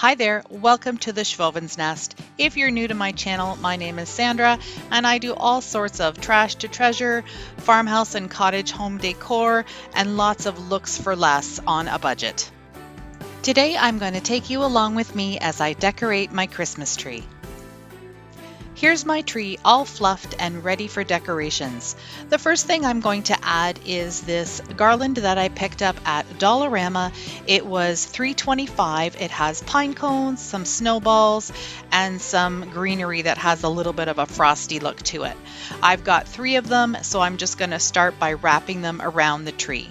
Hi there, welcome to the Schwowin's Nest. If you're new to my channel, my name is Sandra and I do all sorts of trash to treasure, farmhouse and cottage home decor, and lots of looks for less on a budget. Today I'm going to take you along with me as I decorate my Christmas tree. Here's my tree all fluffed and ready for decorations. The first thing I'm going to add is this garland that I picked up at Dollarama. It was $3.25. It has pine cones, some snowballs, and some greenery that has a little bit of a frosty look to it. I've got 3 of them, so I'm just going to start by wrapping them around the tree.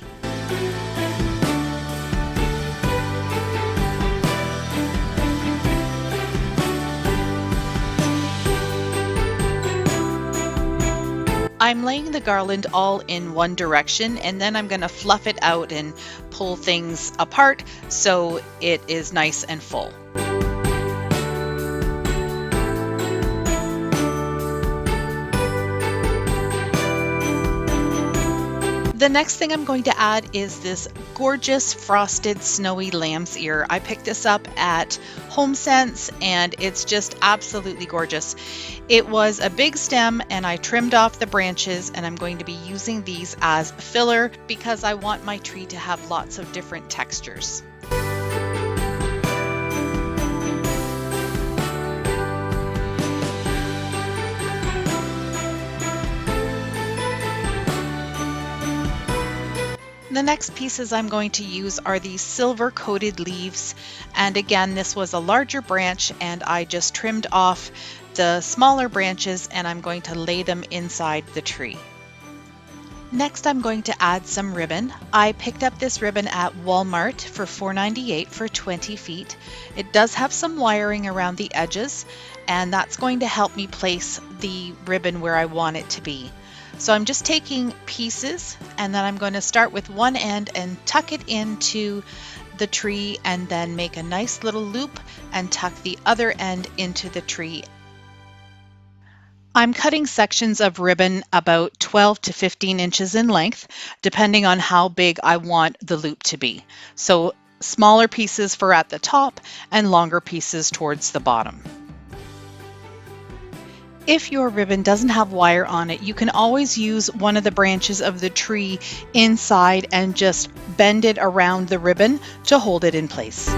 I'm laying the garland all in one direction, and then I'm going to fluff it out and pull things apart so it is nice and full. The next thing I'm going to add is this gorgeous frosted snowy lamb's ear. I picked this up at HomeSense and it's just absolutely gorgeous. It was a big stem and I trimmed off the branches, and I'm going to be using these as filler because I want my tree to have lots of different textures. The next pieces I'm going to use are these silver coated leaves, and again this was a larger branch and I just trimmed off the smaller branches and I'm going to lay them inside the tree. Next I'm going to add some ribbon. I picked up this ribbon at Walmart for $4.98 for 20 feet. It does have some wiring around the edges, and that's going to help me place the ribbon where I want it to be. So I'm just taking pieces and then I'm going to start with one end and tuck it into the tree and then make a nice little loop and tuck the other end into the tree. I'm cutting sections of ribbon about 12 to 15 inches in length, depending on how big I want the loop to be. So smaller pieces for at the top and longer pieces towards the bottom. If your ribbon doesn't have wire on it, you can always use one of the branches of the tree inside and just bend it around the ribbon to hold it in place.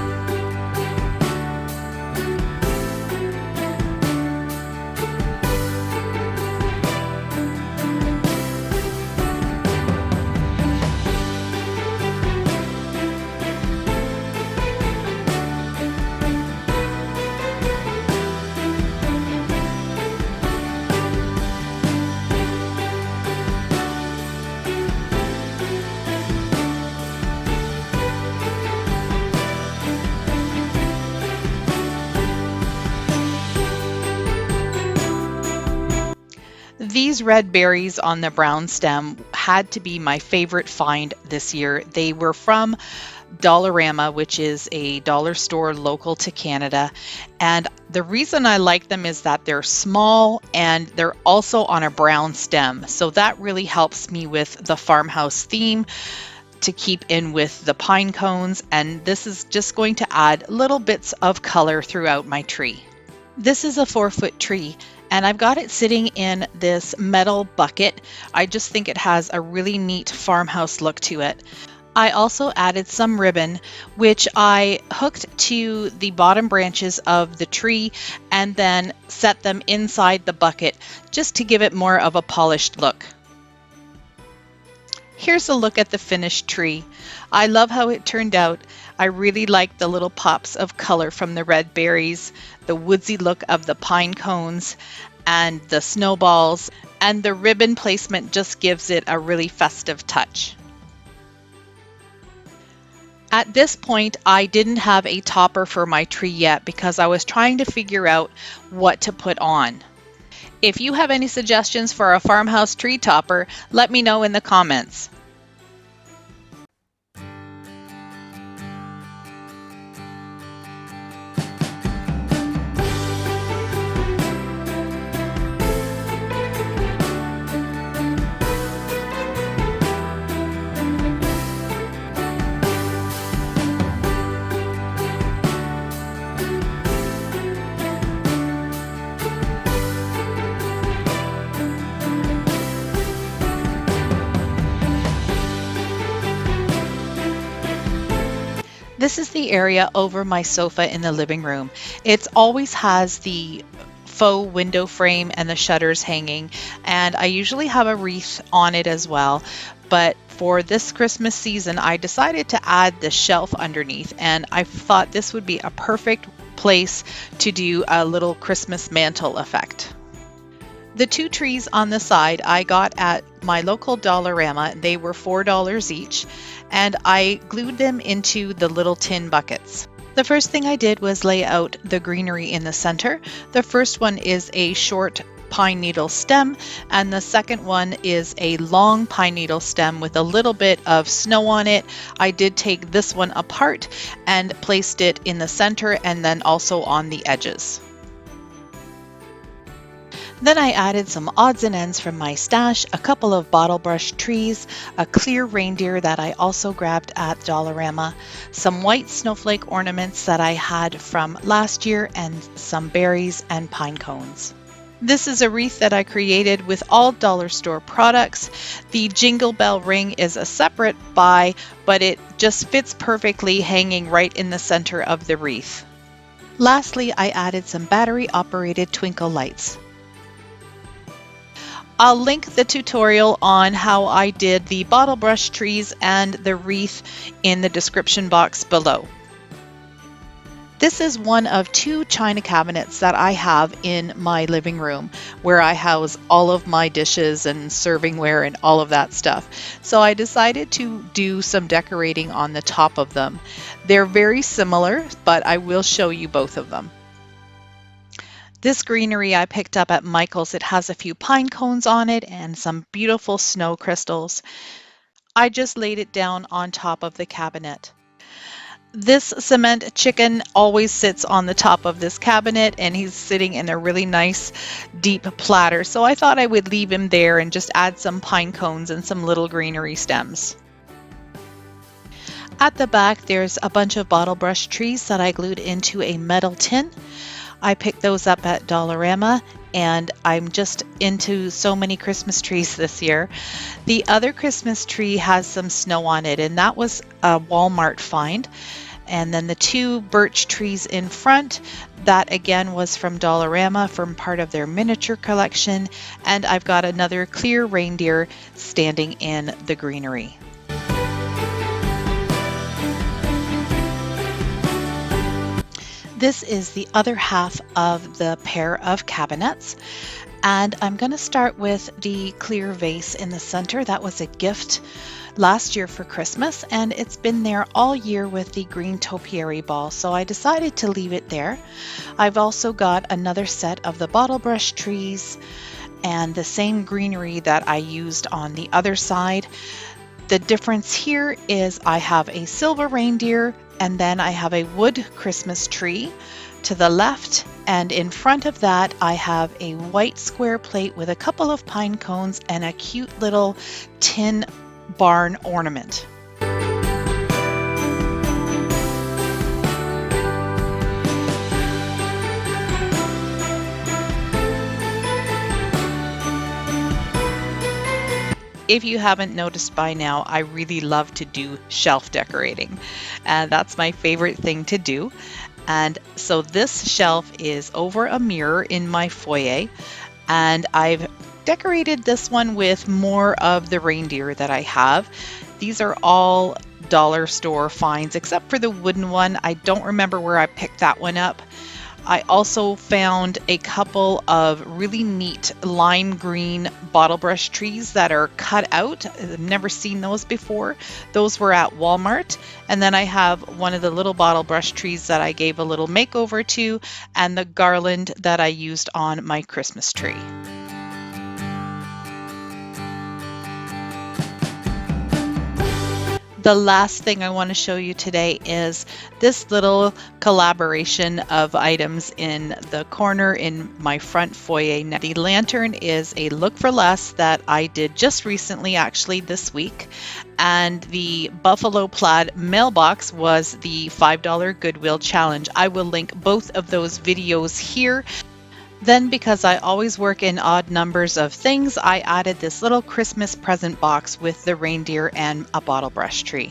These red berries on the brown stem had to be my favorite find this year. They were from Dollarama, which is a dollar store local to Canada. And the reason I like them is that they're small and they're also on a brown stem. So that really helps me with the farmhouse theme to keep in with the pine cones. And this is just going to add little bits of color throughout my tree. This is a 4-foot tree, and I've got it sitting in this metal bucket. I just think it has a really neat farmhouse look to it. I also added some ribbon, which I hooked to the bottom branches of the tree and then set them inside the bucket just to give it more of a polished look. Here's a look at the finished tree. I love how it turned out. I really like the little pops of color from the red berries, the woodsy look of the pine cones, and the snowballs, and the ribbon placement just gives it a really festive touch. At this point, I didn't have a topper for my tree yet because I was trying to figure out what to put on. If you have any suggestions for a farmhouse tree topper, let me know in the comments. This is the area over my sofa in the living room. It always has the faux window frame and the shutters hanging, and I usually have a wreath on it as well. But for this Christmas season, I decided to add the shelf underneath, and I thought this would be a perfect place to do a little Christmas mantle effect. The two trees on the side I got at my local Dollarama. They were $4 each, and I glued them into the little tin buckets. The first thing I did was lay out the greenery in the center. The first one is a short pine needle stem, and the second one is a long pine needle stem with a little bit of snow on it. I did take this one apart and placed it in the center and then also on the edges. Then I added some odds and ends from my stash, a couple of bottle brush trees, a clear reindeer that I also grabbed at Dollarama, some white snowflake ornaments that I had from last year, and some berries and pine cones. This is a wreath that I created with all dollar store products. The jingle bell ring is a separate buy, but it just fits perfectly hanging right in the center of the wreath. Lastly, I added some battery operated twinkle lights. I'll link the tutorial on how I did the bottle brush trees and the wreath in the description box below. This is one of two china cabinets that I have in my living room where I house all of my dishes and servingware and all of that stuff. So I decided to do some decorating on the top of them. They're very similar, but I will show you both of them. This greenery I picked up at Michael's. It has a few pine cones on it and some beautiful snow crystals. I just laid it down on top of the cabinet. This cement chicken always sits on the top of this cabinet, and he's sitting in a really nice deep platter. So I thought I would leave him there and just add some pine cones and some little greenery stems. At the back, there's a bunch of bottle brush trees that I glued into a metal tin. I picked those up at Dollarama, and I'm just into so many Christmas trees this year. The other Christmas tree has some snow on it, and that was a Walmart find. And then the two birch trees in front, that again was from Dollarama, from part of their miniature collection. And I've got another clear reindeer standing in the greenery. This is the other half of the pair of cabinets, and I'm going to start with the clear vase in the center. That was a gift last year for Christmas, and it's been there all year with the green topiary ball, so I decided to leave it there. I've also got another set of the bottle brush trees and the same greenery that I used on the other side. The difference here is I have a silver reindeer, and then I have a wood Christmas tree to the left, and in front of that I have a white square plate with a couple of pine cones and a cute little tin barn ornament. If you haven't noticed by now, I really love to do shelf decorating, and that's my favorite thing to do. And so this shelf is over a mirror in my foyer, and I've decorated this one with more of the reindeer that I have. These are all dollar store finds except for the wooden one. I don't remember where I picked that one up. I also found a couple of really neat lime green bottle brush trees that are cut out. I've never seen those before. Those were at Walmart. And then I have one of the little bottle brush trees that I gave a little makeover to, and the garland that I used on my Christmas tree. The last thing I want to show you today is this little collaboration of items in the corner in my front foyer. Now, the lantern is a look for less that I did just recently, actually this week. And the buffalo plaid mailbox was the $5 Goodwill challenge. I will link both of those videos here. Then, because I always work in odd numbers of things, I added this little Christmas present box with the reindeer and a bottle brush tree.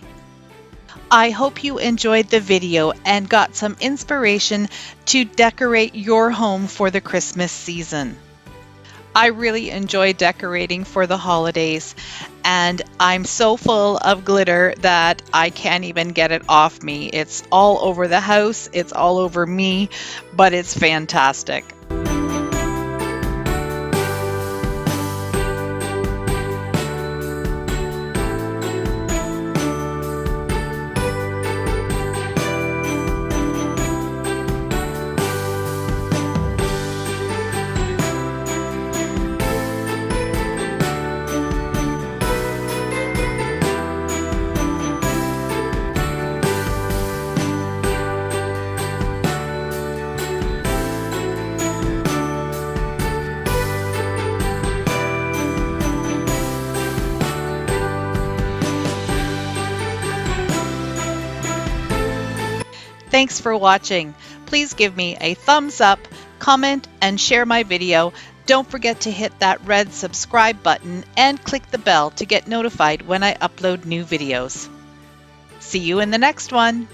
I hope you enjoyed the video and got some inspiration to decorate your home for the Christmas season. I really enjoy decorating for the holidays, and I'm so full of glitter that I can't even get it off me. It's all over the house, it's all over me, but it's fantastic. Thanks for watching. Please give me a thumbs up, comment, and share my video. Don't forget to hit that red subscribe button and click the bell to get notified when I upload new videos. See you in the next one.